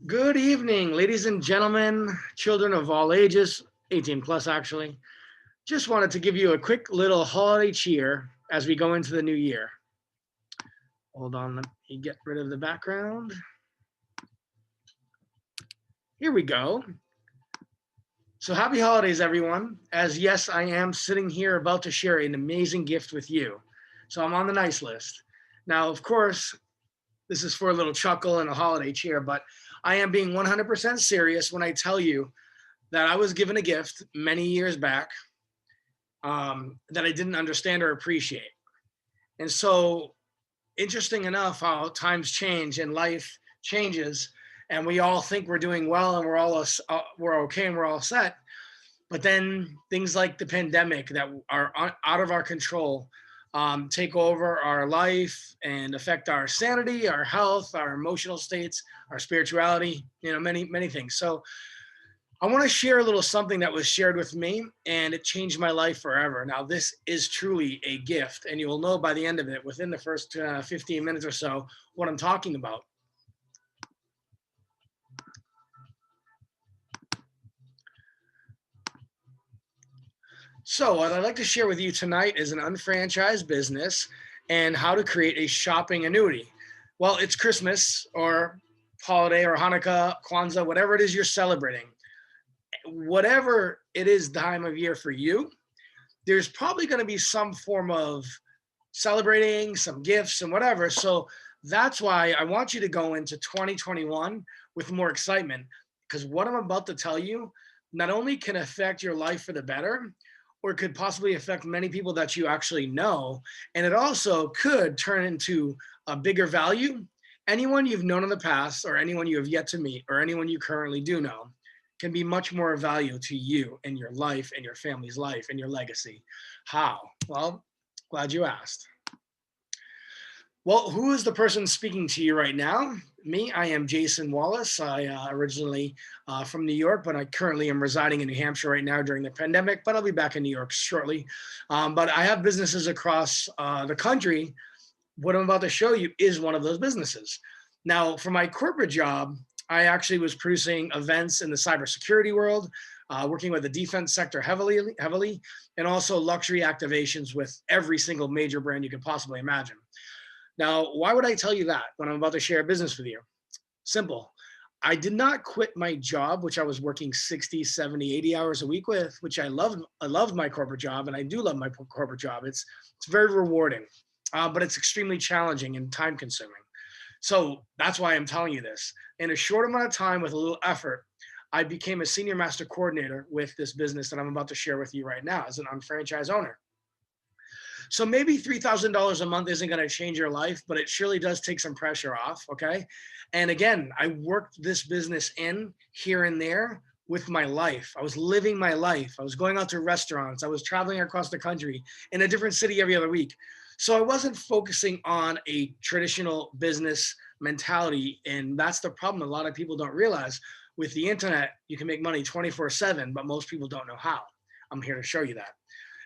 Good evening, ladies and gentlemen, children of all ages, 18 plus actually. Just wanted to give you a quick little holiday cheer as we go into the new year. Hold on, let me get rid of the background. Here we go. So happy holidays, everyone. As yes, I am sitting here about to share an amazing gift with you. So I'm on the nice list. Now, of course, this is for a little chuckle and a holiday cheer, but I am being 100% serious when I tell you that I was given a gift many years back that I didn't understand or appreciate. And so, interesting enough, how times change and life changes, and we all think we're doing well and we're okay and we're all set. But then things like the pandemic that are out of our control take over our life and affect our sanity, our health, our emotional states, our spirituality, many things. So I want to share a little something that was shared with me and it changed my life forever. Now, this is truly a gift, and you will know by the end of it, within the first 15 minutes or so, what I'm talking about. So what I'd like to share with you tonight is an unfranchised business and how to create a shopping annuity. Well, it's Christmas or holiday or Hanukkah, Kwanzaa, whatever it is you're celebrating. Whatever it is time of year for you, there's probably going to be some form of celebrating, some gifts and whatever. So that's why I want you to go into 2021 with more excitement, because what I'm about to tell you not only can affect your life for the better, or it could possibly affect many people that you actually know, and it also could turn into a bigger value. Anyone you've known in the past, or anyone you have yet to meet, or anyone you currently do know, can be much more of value to you and your life and your family's life and your legacy. How? Well, glad you asked. Well, who is the person speaking to you right now? Me, I am Jason Wallace. I originally from New York, but I currently am residing in New Hampshire right now during the pandemic, but I'll be back in New York shortly. But I have businesses across the country. What I'm about to show you is one of those businesses. Now, for my corporate job, I actually was producing events in the cybersecurity world, working with the defense sector heavily, and also luxury activations with every single major brand you could possibly imagine. Now, why would I tell you that when I'm about to share a business with you? Simple. I did not quit my job, which I was working 60, 70, 80 hours a week with, which I loved. I loved my corporate job, and I do love my corporate job. It's very rewarding, but it's extremely challenging and time consuming. So that's why I'm telling you this. In a short amount of time, with a little effort, I became a senior master coordinator with this business that I'm about to share with you right now as an unfranchised owner. So maybe $3,000 a month isn't going to change your life, but it surely does take some pressure off. Okay. And again, I worked this business in here and there with my life. I was living my life. I was going out to restaurants. I was traveling across the country in a different city every other week. So I wasn't focusing on a traditional business mentality. And that's the problem. A lot of people don't realize with the internet, you can make money 24/7, but most people don't know how. I'm here to show you that.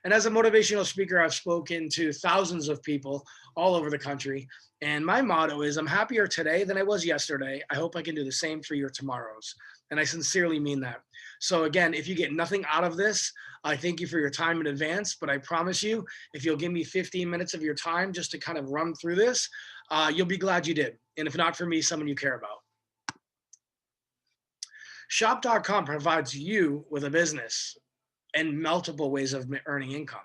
And as a motivational speaker, I've spoken to thousands of people all over the country. And my motto is, I'm happier today than I was yesterday. I hope I can do the same for your tomorrows. And I sincerely mean that. So again, if you get nothing out of this, I thank you for your time in advance. But I promise you, if you'll give me 15 minutes of your time just to kind of run through this, you'll be glad you did. And if not for me, someone you care about. Shop.com provides you with a business and multiple ways of earning income.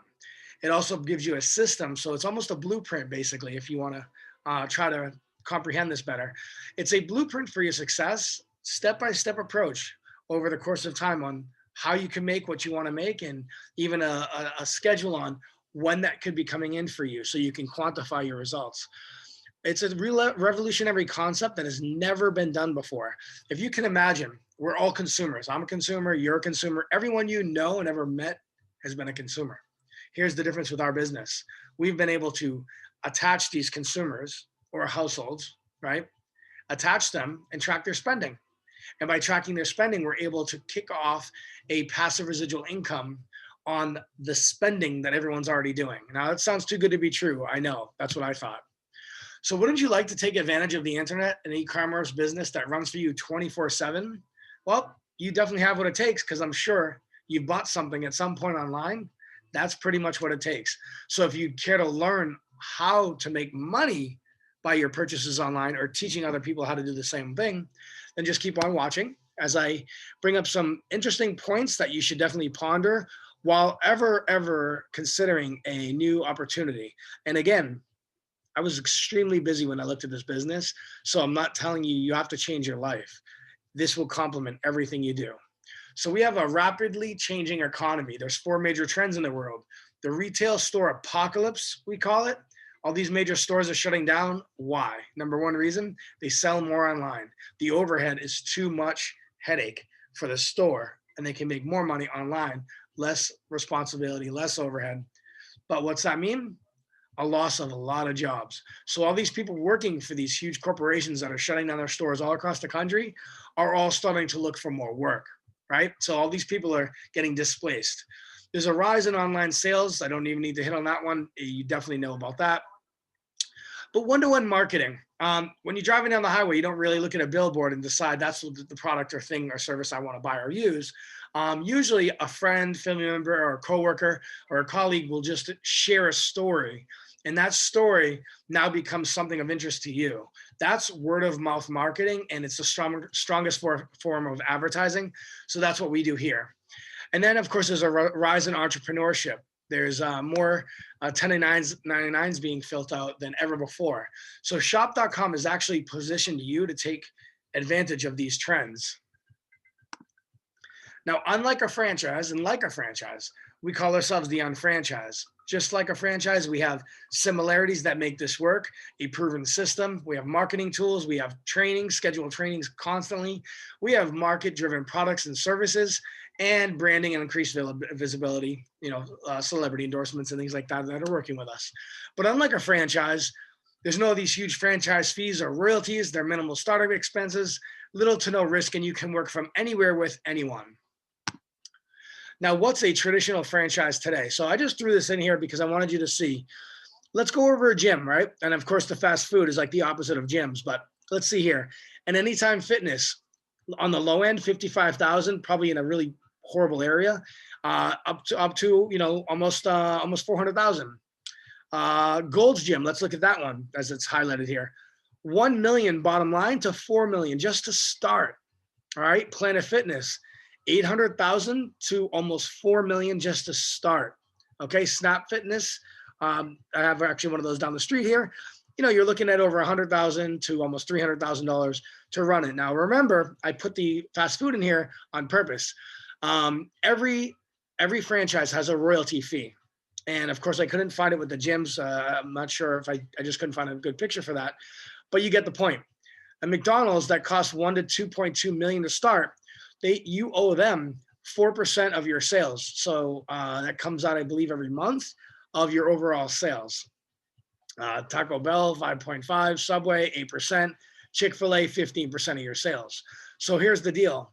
It also gives you a system. So it's almost a blueprint, basically, if you want to try to comprehend this better. It's a blueprint for your success, step-by-step approach over the course of time on how you can make what you want to make, and even a schedule on when that could be coming in for you so you can quantify your results. It's a real revolutionary concept that has never been done before. If you can imagine, we're all consumers. I'm a consumer, you're a consumer. Everyone you know and ever met has been a consumer. Here's the difference with our business. We've been able to attach these consumers or households, right? Attach them and track their spending. And by tracking their spending, we're able to kick off a passive residual income on the spending that everyone's already doing. Now, that sounds too good to be true. I know. That's what I thought. So wouldn't you like to take advantage of the internet and e-commerce business that runs for you 24/7? Well, you definitely have what it takes, because I'm sure you bought something at some point online. That's pretty much what it takes. So if you care to learn how to make money by your purchases online or teaching other people how to do the same thing, then just keep on watching as I bring up some interesting points that you should definitely ponder while ever considering a new opportunity. And again, I was extremely busy when I looked at this business, so I'm not telling you you have to change your life. This will complement everything you do. So we have a rapidly changing economy. There's 4 major trends in the world. The retail store apocalypse, we call it. All these major stores are shutting down. Why? Number one reason, they sell more online. The overhead is too much headache for the store, and they can make more money online, less responsibility, less overhead. But what's that mean? A loss of a lot of jobs. So all these people working for these huge corporations that are shutting down their stores all across the country are all starting to look for more work, right? So all these people are getting displaced. There's a rise in online sales. I don't even need to hit on that one. You definitely know about that. But one-to-one marketing. When you're driving down the highway, you don't really look at a billboard and decide that's the product or thing or service I want to buy or use. Usually a friend, family member, or a coworker or a colleague will just share a story. And that story now becomes something of interest to you. That's word of mouth marketing, and it's the strongest form of advertising. So that's what we do here. And then, of course, there's a rise in entrepreneurship. There's more 1099s being filled out than ever before. So shop.com has actually positioned you to take advantage of these trends. Now, unlike a franchise and like a franchise, we call ourselves the Unfranchise. Just like a franchise, we have similarities that make this work, a proven system. We have marketing tools. We have training, scheduled trainings constantly. We have market-driven products and services, and branding and increased visibility, celebrity endorsements and things like that that are working with us. But unlike a franchise, there's no of these huge franchise fees or royalties. They're minimal startup expenses, little to no risk, and you can work from anywhere with anyone. Now, what's a traditional franchise today? So I just threw this in here because I wanted you to see. Let's go over a gym, right? And of course, the fast food is like the opposite of gyms, but let's see here. An Anytime Fitness, on the low end, 55,000, probably in a really horrible area, up to almost 400,000. Gold's Gym, let's look at that one as it's highlighted here. 1 million bottom line to 4 million just to start. All right, Planet Fitness, 800,000 to almost 4 million just to start. Okay, Snap Fitness, I have actually one of those down the street here. You're looking at over 100,000 to almost $300,000 to run it. Now, remember, I put the fast food in here on purpose. Every franchise has a royalty fee. And of course, I couldn't find it with the gyms. I'm not sure if I just couldn't find a good picture for that, but you get the point. A McDonald's that costs 1 to 2.2 million to start, you owe them 4% of your sales. So that comes out, I believe, every month of your overall sales. Taco Bell, 5.5, Subway, 8%, Chick-fil-A, 15% of your sales. So here's the deal.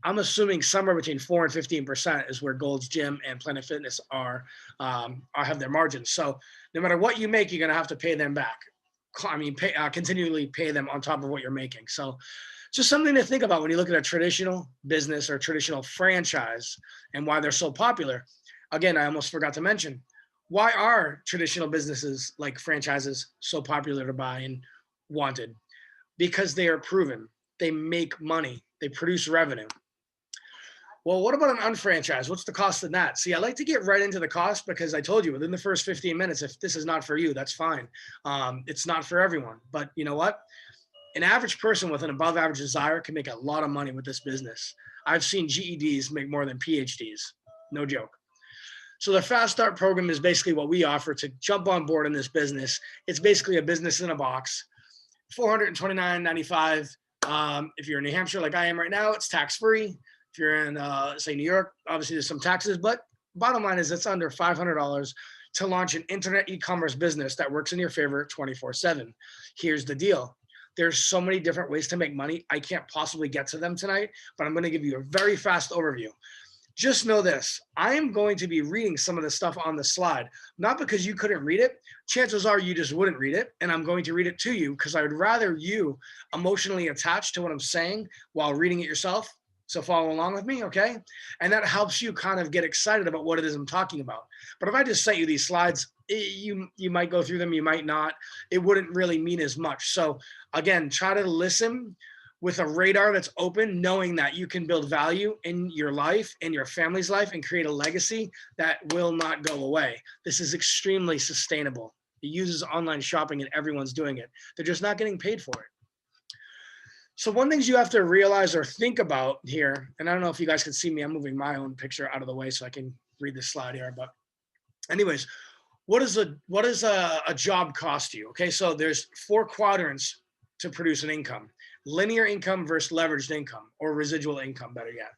I'm assuming somewhere between 4 and 15% is where Gold's Gym and Planet Fitness have their margins. So no matter what you make, you're going to have to pay them back. Continually pay them on top of what you're making. So just something to think about when you look at a traditional business or traditional franchise and why they're so popular. Again, I almost forgot to mention, why are traditional businesses like franchises so popular to buy and wanted? Because they are proven. They make money. They produce revenue. Well, what about an unfranchise? What's the cost of that? See, I like to get right into the cost because I told you within the first 15 minutes, if this is not for you, that's fine. It's not for everyone. But you know what? An average person with an above average desire can make a lot of money with this business. I've seen GEDs make more than PhDs. No joke. So the Fast Start program is basically what we offer to jump on board in this business. It's basically a business in a box. $429.95. If you're in New Hampshire like I am right now, it's tax-free. If you're in, say, New York, obviously there's some taxes, but bottom line is it's under $500 to launch an internet e-commerce business that works in your favor 24/7. Here's the deal. There's so many different ways to make money. I can't possibly get to them tonight, but I'm going to give you a very fast overview. just know this, I am going to be reading some of the stuff on the slide, not because you couldn't read it. Chances are you just wouldn't read it. And I'm going to read it to you because I would rather you emotionally attach to what I'm saying while reading it yourself. So follow along with me, okay? And that helps you kind of get excited about what it is I'm talking about. But if I just sent you these slides, you might go through them, you might not. It wouldn't really mean as much. So again, try to listen with a radar that's open, knowing that you can build value in your life, in your family's life, and create a legacy that will not go away. This is extremely sustainable. It uses online shopping and everyone's doing it. They're just not getting paid for it. So one thing you have to realize or think about here, and I don't know if you guys can see me, I'm moving my own picture out of the way so I can read this slide here, but anyways, what does a job cost you? Okay, so there's 4 quadrants to produce an income. Linear income versus leveraged income, or residual income, better yet.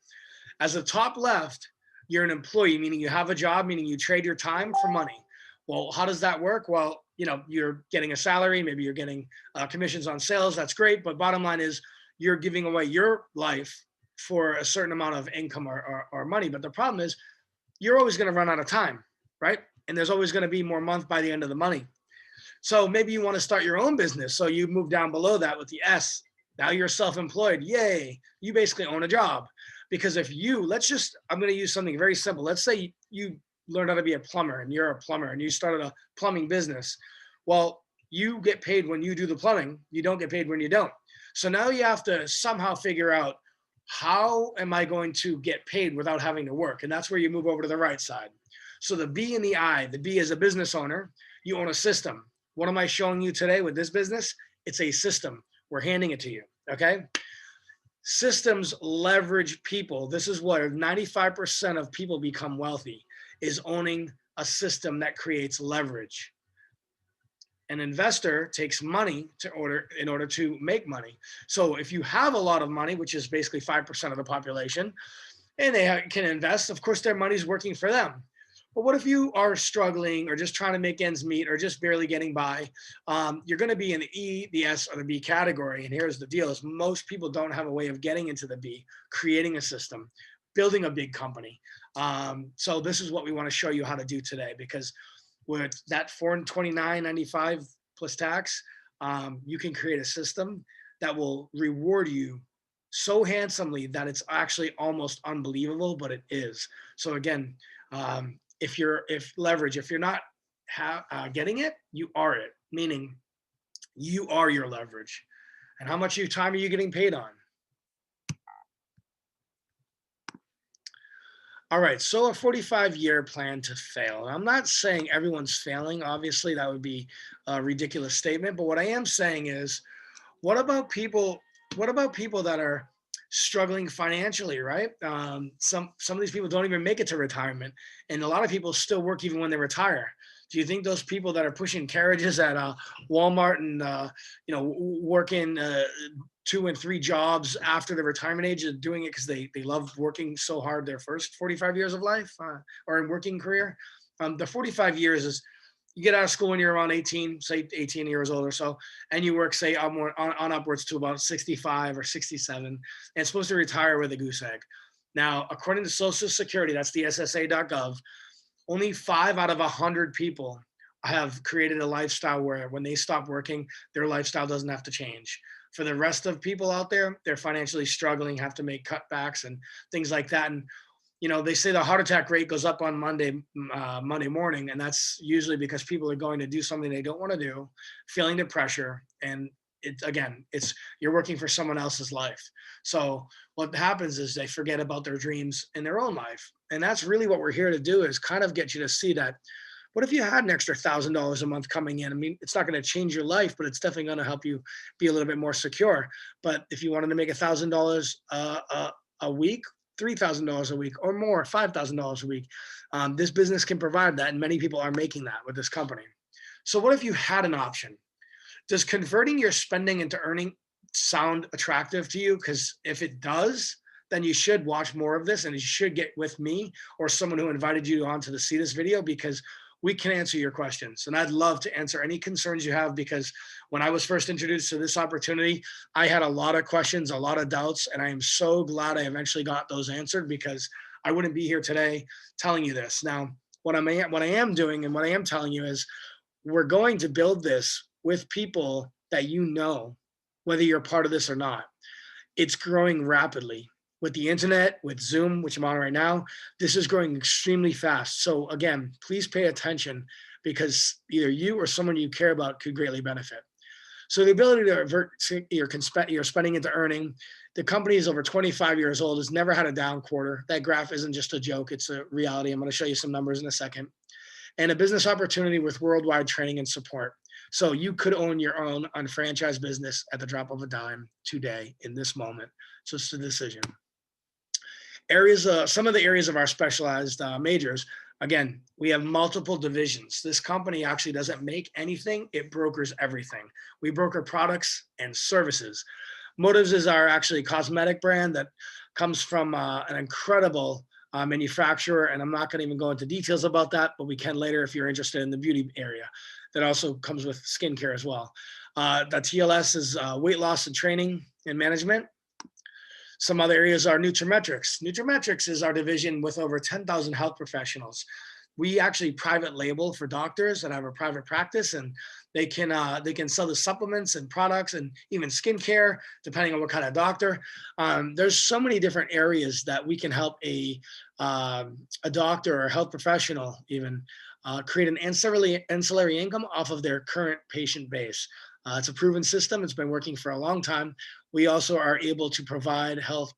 As the top left, you're an employee, meaning you have a job, meaning you trade your time for money. Well, how does that work? Well, you know, you're getting a salary, maybe you're getting commissions on sales, that's great, but bottom line is you're giving away your life for a certain amount of income or money. But the problem is you're always going to run out of time, right? And there's always going to be more month by the end of the money. So maybe you want to start your own business. So you move down below that with the S. Now you're self-employed. Yay. You basically own a job. Because if you, I'm going to use something very simple. Let's say you learned how to be a plumber and you're a plumber and you started a plumbing business. Well, you get paid when you do the plumbing. You don't get paid when you don't. So now you have to somehow figure out, how am I going to get paid without having to work? And that's where you move over to the right side. So the B and the I, the B is a business owner. You own a system. What am I showing you today with this business? It's a system. We're handing it to you, okay? Systems leverage people. This is where 95% of people become wealthy, is owning a system that creates leverage. An investor takes money in order to make money. So if you have a lot of money, which is basically 5% of the population, and they can invest, of course, their money's working for them. But what if you are struggling or just trying to make ends meet or just barely getting by? You're going to be in the E, the S, or the B category. And here's the deal, is most people don't have a way of getting into the B, creating a system, building a big company. So this is what we want to show you how to do today, because with that $429.95 plus tax, you can create a system that will reward you so handsomely that it's actually almost unbelievable, but it is. So again, if you're not getting it, you are it, meaning you are your leverage. And how much of your time are you getting paid on? All right, so a 45-year plan to fail. I'm not saying everyone's failing. Obviously, that would be a ridiculous statement. But what I am saying is, what about people that are struggling financially, right? Some of these people don't even make it to retirement, and a lot of people still work even when they retire. Do you think those people that are pushing carriages at Walmart and working 2 and 3 jobs after the retirement age are doing it because they love working so hard their first 45 years of life or in working career? The 45 years is, you get out of school when you're around 18, say 18 years old or so, and you work, say, on upwards to about 65 or 67, and it's supposed to retire with a goose egg. Now, according to Social Security, that's the SSA.gov, only 5 out of 100 people have created a lifestyle where when they stop working, their lifestyle doesn't have to change. For the rest of people out there, they're financially struggling, have to make cutbacks and things like that. And they say the heart attack rate goes up on Monday morning, and that's usually because people are going to do something they don't want to do, feeling the pressure, and you're working for someone else's life. So what happens is they forget about their dreams in their own life, and that's really what we're here to do, is kind of get you to see that. What if you had an extra $1,000 a month coming in? I mean, it's not going to change your life, but it's definitely going to help you be a little bit more secure. But if you wanted to make $1,000 a week, $3,000 a week or more, $5,000 a week, this business can provide that, and many people are making that with this company. So what if you had an option? Does converting your spending into earning sound attractive to you? Because if it does, then you should watch more of this, and you should get with me or someone who invited you on to see this video, because we can answer your questions. And I'd love to answer any concerns you have, because when I was first introduced to this opportunity, I had a lot of questions, a lot of doubts, and I am so glad I eventually got those answered, because I wouldn't be here today telling you this. Now, what I am doing and what I am telling you is we're going to build this with people that you know, whether you're part of this or not. It's growing rapidly with the internet, with Zoom, which I'm on right now. This is growing extremely fast. So again, please pay attention because either you or someone you care about could greatly benefit. So the ability to avert your spending into earning. The company is over 25 years old, has never had a down quarter. That graph isn't just a joke, it's a reality. I'm going to show you some numbers in a second. And a business opportunity with worldwide training and support. So you could own your own unfranchised business at the drop of a dime today in this moment. So it's a decision. Some of the areas of our specialized majors. Again, we have multiple divisions. This company actually doesn't make anything. It brokers everything. We broker products and services. Motives is our actually cosmetic brand that comes from an incredible manufacturer. And I'm not going to even go into details about that, but we can later if you're interested in the beauty area. That also comes with skincare as well. The TLS is weight loss and training and management. Some other areas are Nutrimetrics. Nutrimetrics is our division with over 10,000 health professionals. We actually private label for doctors that have a private practice, and they can sell the supplements and products and even skincare, depending on what kind of doctor. There's so many different areas that we can help a doctor or a health professional even create an ancillary income off of their current patient base. It's a proven system. It's been working for a long time. We also are able to provide health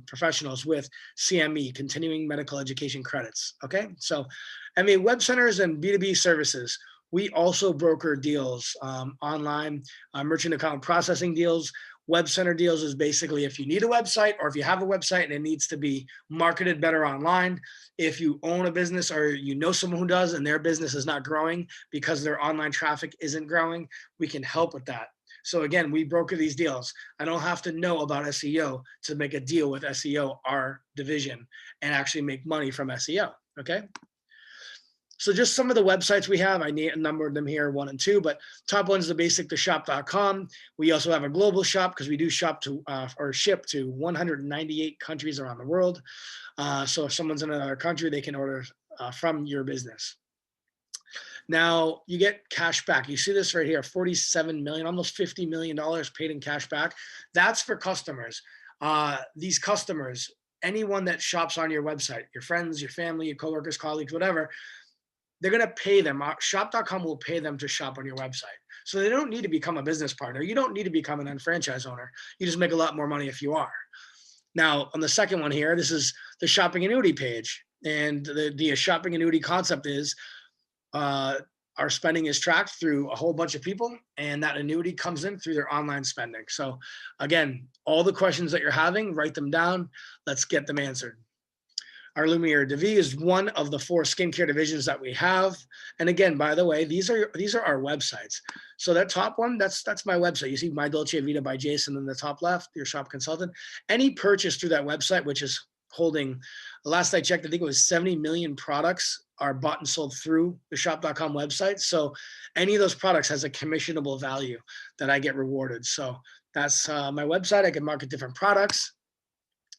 professionals with CME, continuing medical education credits. Okay, so web centers and B2B services. We also broker deals online, merchant account processing deals. Web center deals is basically if you need a website or if you have a website and it needs to be marketed better online. If you own a business or you know someone who does and their business is not growing because their online traffic isn't growing, we can help with that. So again, we broker these deals. I don't have to know about SEO to make a deal with SEO, our division, and actually make money from SEO, okay? So just some of the websites we have, I numbered them here, 1 and 2, but top one is the basic, theshop.com. We also have a global shop because we do shop to or ship to 198 countries around the world. So if someone's in another country, they can order from your business. Now you get cash back. You see this right here, 47 million, almost $50 million paid in cash back. That's for customers. These customers, anyone that shops on your website, your friends, your family, your coworkers, colleagues, whatever, they're going to pay them. Shop.com will pay them to shop on your website. So they don't need to become a business partner. You don't need to become an unfranchised owner. You just make a lot more money if you are. Now, on the second one here, this is the shopping annuity page. And the shopping annuity concept is our spending is tracked through a whole bunch of people, and that annuity comes in through their online spending. So again, all the questions that you're having, write them down. Let's get them answered. Our Lumiere DV is one of the 4 skincare divisions that we have. And again, by the way, these are our websites. So that top one, that's my website. You see My Dolce Vita by Jason in the top left, your shop consultant. Any purchase through that website, which is holding, last I checked, I think it was 70 million products are bought and sold through the shop.com website. So any of those products has a commissionable value that I get rewarded. So that's my website. I can market different products.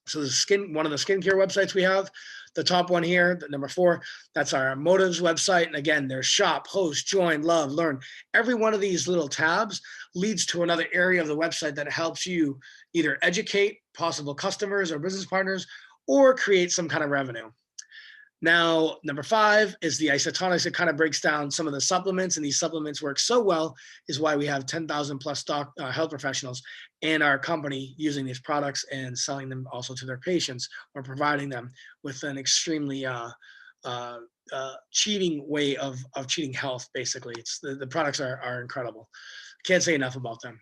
So one of the skincare websites we have, the top one here, the number 4, that's our Motives website. And again, there's shop, host, join, love, learn. Every one of these little tabs leads to another area of the website that helps you either educate possible customers or business partners or create some kind of revenue. Now, number 5 is the isotonics. It kind of breaks down some of the supplements, and these supplements work so well is why we have 10,000 plus health professionals in our company using these products and selling them also to their patients or providing them with an extremely cheating way of cheating health, basically. It's the products are incredible. Can't say enough about them.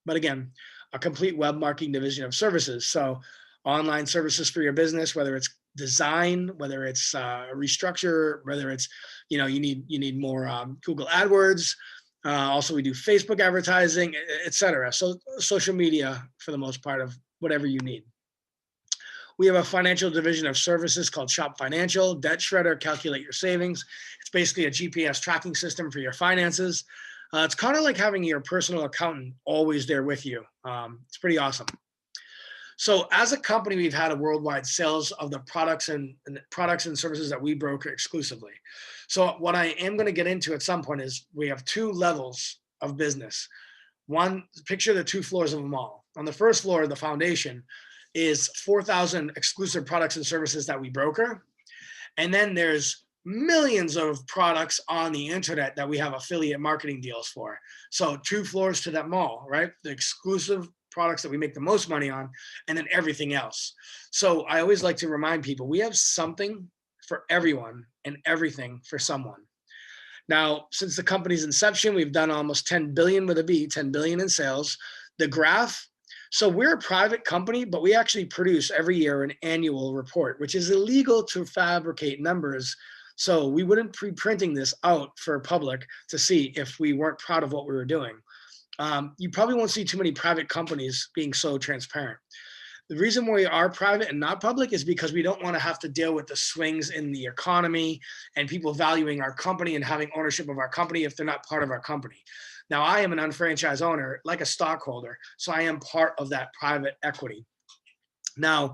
But again, a complete web marketing division of services. So online services for your business, whether it's design, whether it's restructure, whether it's, you need more Google AdWords. Also, we do Facebook advertising, etc. So social media for the most part of whatever you need. We have a financial division of services called Shop Financial, Debt Shredder, Calculate Your Savings. It's basically a GPS tracking system for your finances. It's kind of like having your personal accountant always there with you. It's pretty awesome. So as a company, we've had a worldwide sales of the products and services that we broker exclusively. So what I am going to get into at some point is we have two levels of business. One, picture the two floors of a mall. On the first floor, the foundation is 4,000 exclusive products and services that we broker. And then there's millions of products on the internet that we have affiliate marketing deals for. So 2 floors to that mall, right? The exclusive products that we make the most money on, and then everything else. So I always like to remind people, we have something for everyone and everything for someone. Now, since the company's inception, we've done almost 10 billion with a B, 10 billion in sales. The graph, so we're a private company, but we actually produce every year an annual report, which is illegal to fabricate numbers. So we wouldn't be printing this out for public to see if we weren't proud of what we were doing. You probably won't see too many private companies being so transparent. The reason we are private and not public is because we don't want to have to deal with the swings in the economy and people valuing our company and having ownership of our company if they're not part of our company. Now, I am an unfranchised owner, like a stockholder, so I am part of that private equity. Now,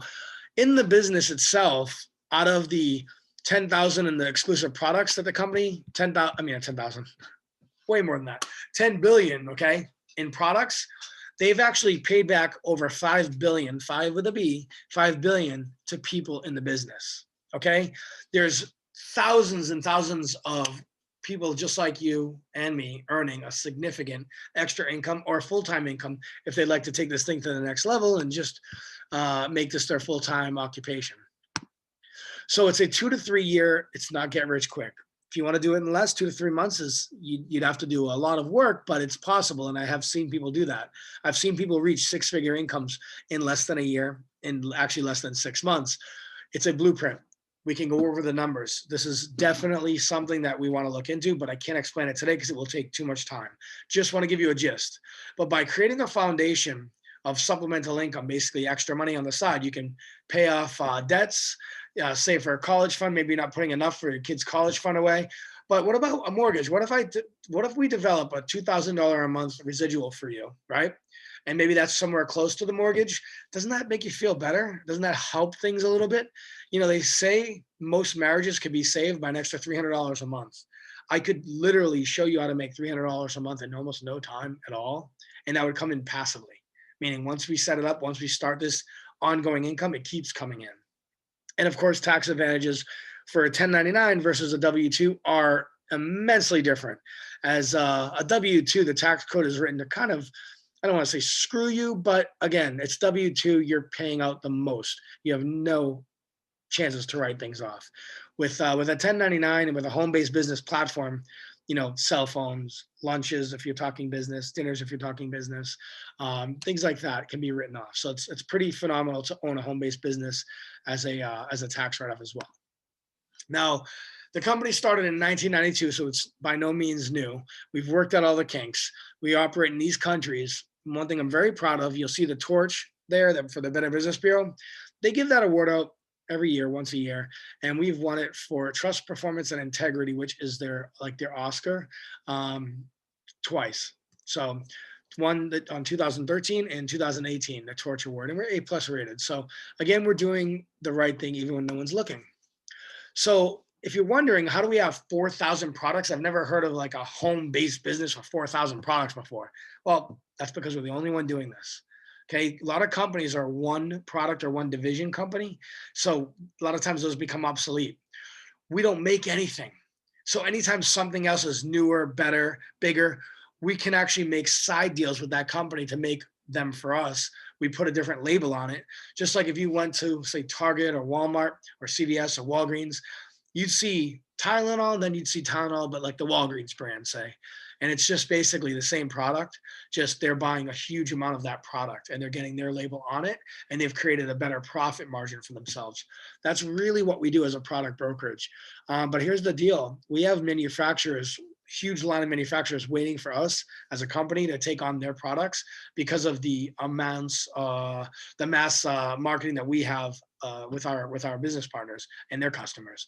in the business itself, out of the 10,000 in the exclusive products that the company, 10,000, way more than that, 10 billion, okay, in products, they've actually paid back over 5 billion, 5 with a B, 5 billion to people in the business, okay? There's thousands and thousands of people just like you and me earning a significant extra income or full-time income if they'd like to take this thing to the next level and just make this their full-time occupation. So it's a 2 to 3 year, it's not get rich quick. If you want to do it in the last 2 to 3 months, you'd have to do a lot of work, but it's possible. And I have seen people do that. I've seen people reach 6-figure incomes in less than a year, in actually less than 6 months. It's a blueprint. We can go over the numbers. This is definitely something that we want to look into, but I can't explain it today because it will take too much time. Just want to give you a gist. But by creating a foundation of supplemental income, basically extra money on the side, you can pay off debts, save for a college fund. Maybe you're not putting enough for your kid's college fund away. But what about a mortgage? What if we develop a $2,000 a month residual for you, right? And maybe that's somewhere close to the mortgage. Doesn't that make you feel better? Doesn't that help things a little bit? You know, they say most marriages could be saved by an extra $300 a month. I could literally show you how to make $300 a month in almost no time at all. And that would come in passively, meaning once we set it up, once we start this ongoing income, it keeps coming in. And of course, tax advantages for a 1099 versus a W-2 are immensely different. As a W-2, the tax code is written to kind of, I don't want to say screw you, but again, it's W-2, you're paying out the most. You have no chances to write things off. With a 1099 and with a home-based business platform, you know, cell phones, lunches if you're talking business, dinners if you're talking business, things like that can be written off. So it's pretty phenomenal to own a home-based business as a tax write-off as well. Now, the company started in 1992, so it's by no means new. We've worked out all the kinks. We operate in these countries. One thing I'm very proud of, you'll see the torch there for the Better Business Bureau. They give that award out every year, once a year, and we've won it for trust, performance, and integrity, which is their Oscar, twice. So won on 2013 and 2018, the Torch Award, and we're A+ rated. So again, we're doing the right thing even when no one's looking. So if you're wondering, how do we have 4,000 products? I've never heard of like a home-based business with 4,000 products before. Well, that's because we're the only one doing this. Okay, a lot of companies are one product or one division company. So a lot of times those become obsolete. We don't make anything. So anytime something else is newer, better, bigger, we can actually make side deals with that company to make them for us. We put a different label on it. Just like if you went to, say, Target or Walmart or CVS or Walgreens, you'd see Tylenol, then you'd see Tylenol, but like the Walgreens brand, say. And it's just basically the same product, just they're buying a huge amount of that product and they're getting their label on it, and they've created a better profit margin for themselves. That's really what we do as a product brokerage. But here's the deal. We have manufacturers, huge line of manufacturers waiting for us as a company to take on their products because of the amounts, the mass marketing that we have with our business partners and their customers.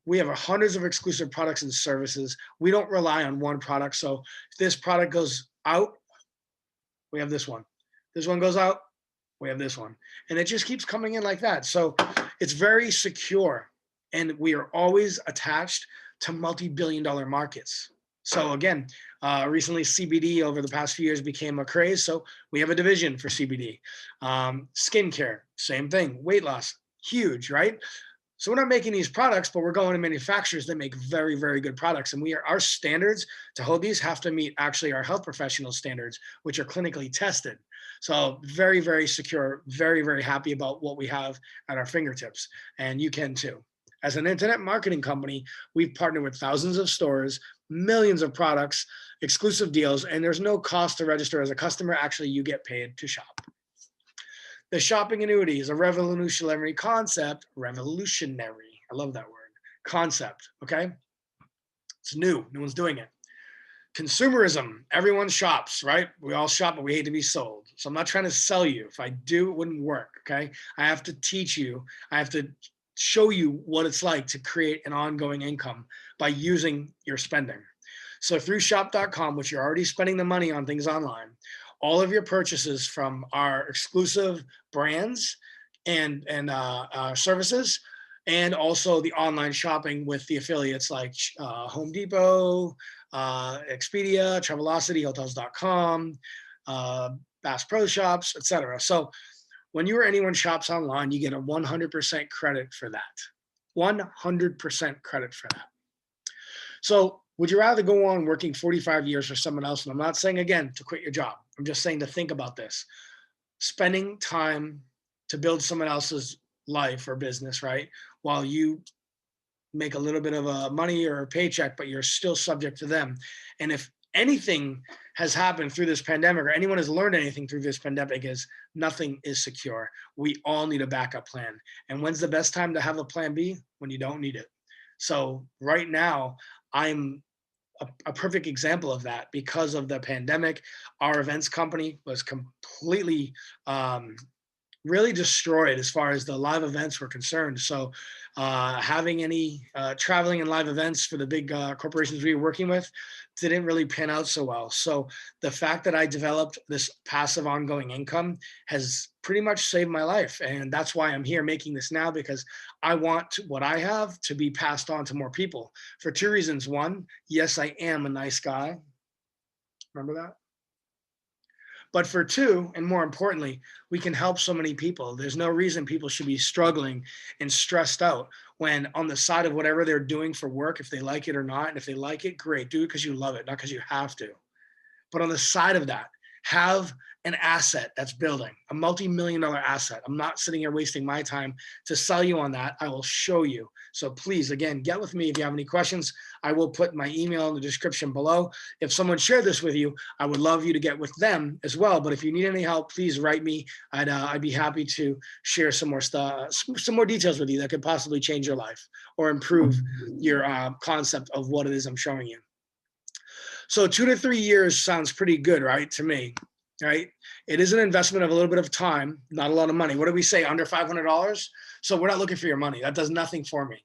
We have hundreds of exclusive products and services. We don't rely on one product. So if this product goes out, we have this one. This one goes out, We have this one. And it just keeps coming in like that. So it's very secure. And we are always attached to multi-billion-dollar markets. So again, recently CBD over the past few years became a craze. So we have a division for CBD. Skincare, same thing. Weight loss, huge, right? So we're not making these products, but we're going to manufacturers that make very, very good products. And our standards to hold these have to meet actually our health professional standards, which are clinically tested. So very, very secure, very, very happy about what we have at our fingertips. And you can too. As an internet marketing company, we've partnered with thousands of stores, millions of products, exclusive deals, and there's no cost to register as a customer. Actually, you get paid to shop. The shopping annuity is a revolutionary concept. Revolutionary. I love that word. Concept. Okay. It's new. No one's doing it. Consumerism. Everyone shops, right? We all shop, but we hate to be sold. So I'm not trying to sell you. If I do, it wouldn't work. Okay. I have to teach you. I have to show you what it's like to create an ongoing income by using your spending. So through shop.com, which you're already spending the money on things online, all of your purchases from our exclusive brands and services, and also the online shopping with the affiliates like Home Depot, Expedia, Travelocity, Hotels.com, Bass Pro Shops, etc. So when you or anyone shops online, you get a 100% credit for that. 100% credit for that. So would you rather go on working 45 years for someone else? And I'm not saying, again, to quit your job. I'm just saying to think about this. Spending time to build someone else's life or business, right? While you make a little bit of money or a paycheck, but you're still subject to them. And if anything has happened through this pandemic, or anyone has learned anything through this pandemic, is nothing is secure. We all need a backup plan. And when's the best time to have a plan B? When you don't need it. So right now, I'm a perfect example of that. Because of the pandemic, our events company was completely really destroyed as far as the live events were concerned. So having any traveling and live events for the big corporations we were working with didn't really pan out so well. So the fact that I developed this passive ongoing income has pretty much saved my life. And that's why I'm here making this now, because I want what I have to be passed on to more people for two reasons. One, yes, I am a nice guy. Remember that? But for two, and more importantly, we can help so many people. There's no reason people should be struggling and stressed out when on the side of whatever they're doing for work, if they like it or not. And if they like it, great, do it because you love it, not because you have to. But on the side of that, have an asset that's building, a multi-million-dollar asset. I'm not sitting here wasting my time to sell you on that. I will show you. So please, again, get with me if you have any questions. I will put my email in the description below. If someone shared this with you, I would love you to get with them as well. But if you need any help, please write me. I'd be happy to share some more stuff, some more details with you that could possibly change your life or improve your concept of what it is I'm showing you. So 2 to 3 years sounds pretty good, right, to me, right? It is an investment of a little bit of time, not a lot of money. What do we say, under $500? So we're not looking for your money. That does nothing for me.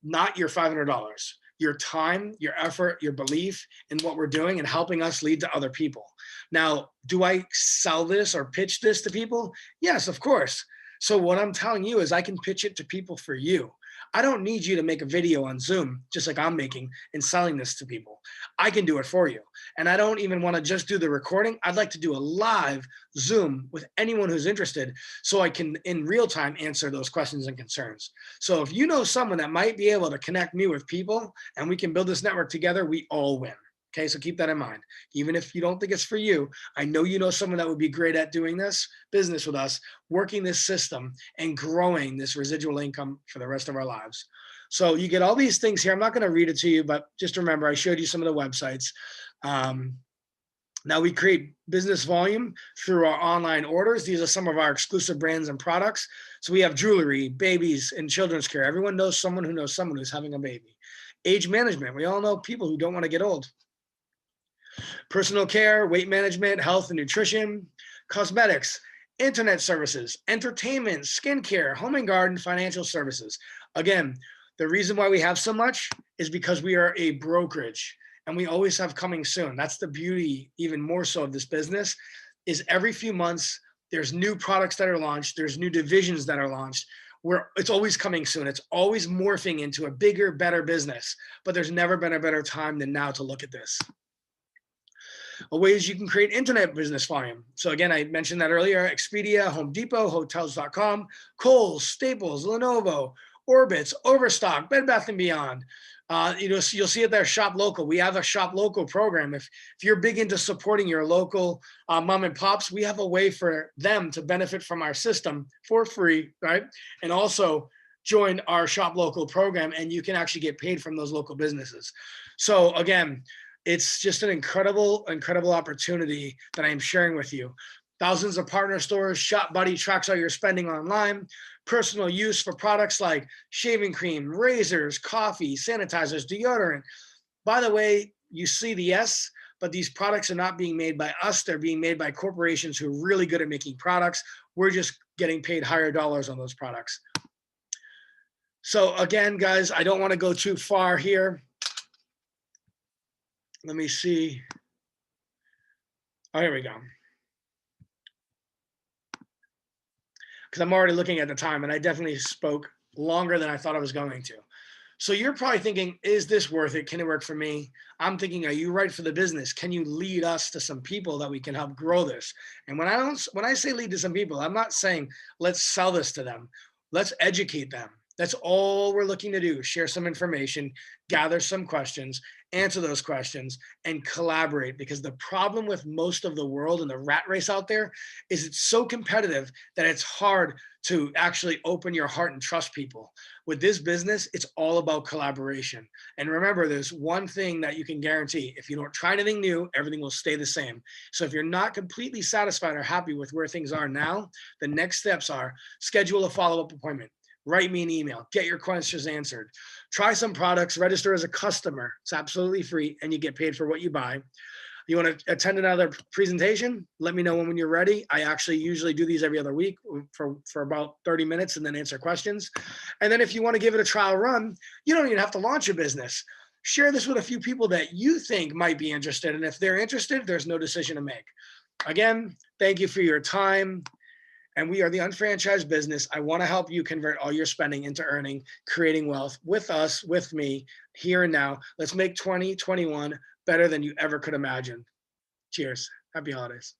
Not your $500. Your time, your effort, your belief in what we're doing and helping us lead to other people. Now, do I sell this or pitch this to people? Yes, of course. So what I'm telling you is I can pitch it to people for you. I don't need you to make a video on Zoom, just like I'm making and selling this to people. I can do it for you. And I don't even want to just do the recording. I'd like to do a live Zoom with anyone who's interested so I can in real time answer those questions and concerns. So if you know someone that might be able to connect me with people and we can build this network together, we all win. Okay, so keep that in mind. Even if you don't think it's for you, I know you know someone that would be great at doing this business with us, working this system and growing this residual income for the rest of our lives. So you get all these things here. I'm not going to read it to you, but just remember, I showed you some of the websites. Now we create business volume through our online orders. These are some of our exclusive brands and products. So we have jewelry, babies, and children's care. Everyone knows someone who's having a baby. Age management. We all know people who don't want to get old. Personal care, weight management, health and nutrition, cosmetics, internet services, entertainment, skincare, home and garden, financial services. Again, the reason why we have so much is because we are a brokerage and we always have coming soon. That's the beauty, even more so, of this business, is every few months There's new products that are launched. There's new divisions that are launched. It's always coming soon. It's always morphing into a bigger, better business. But there's never been a better time than now to look at this. Ways you can create internet business volume. So again, I mentioned that earlier: Expedia, Home Depot, Hotels.com, Kohl's, Staples, Lenovo, Orbitz, Overstock, Bed Bath & Beyond. You'll see it there, Shop Local. We have a Shop Local program. If you're big into supporting your local mom and pops, we have a way for them to benefit from our system for free, right? And also join our Shop Local program, and you can actually get paid from those local businesses. So again, it's just an incredible, incredible opportunity that I am sharing with you. Thousands of partner stores. Shop Buddy tracks all your spending online. Personal use for products like shaving cream, razors, coffee, sanitizers, deodorant. By the way, you see the S, but these products are not being made by us. They're being made by corporations who are really good at making products. We're just getting paid higher dollars on those products. So again, guys, I don't want to go too far here. Let me see. Oh, here we go. Because I'm already looking at the time, and I definitely spoke longer than I thought I was going to. So you're probably thinking, is this worth it? Can it work for me? I'm thinking, are you right for the business? Can you lead us to some people that we can help grow this? And when I say lead to some people, I'm not saying let's sell this to them. Let's educate them. That's all we're looking to do. Share some information, gather some questions, answer those questions, and collaborate. Because the problem with most of the world and the rat race out there is it's so competitive that it's hard to actually open your heart and trust people. With this business, it's all about collaboration. And remember, there's one thing that you can guarantee: if you don't try anything new, everything will stay the same. So if you're not completely satisfied or happy with where things are now, the next steps are schedule a follow-up appointment. Write me an email, get your questions answered. Try some products, register as a customer. It's absolutely free, and you get paid for what you buy. You want to attend another presentation? Let me know when you're ready. I actually usually do these every other week for about 30 minutes and then answer questions. And then if you want to give it a trial run, you don't even have to launch a business. Share this with a few people that you think might be interested. And if they're interested, there's no decision to make. Again, thank you for your time. And we are the Unfranchised Business. I want to help you convert all your spending into earning, creating wealth with us, with me, here and now. Let's make 2021 better than you ever could imagine. Cheers. Happy holidays.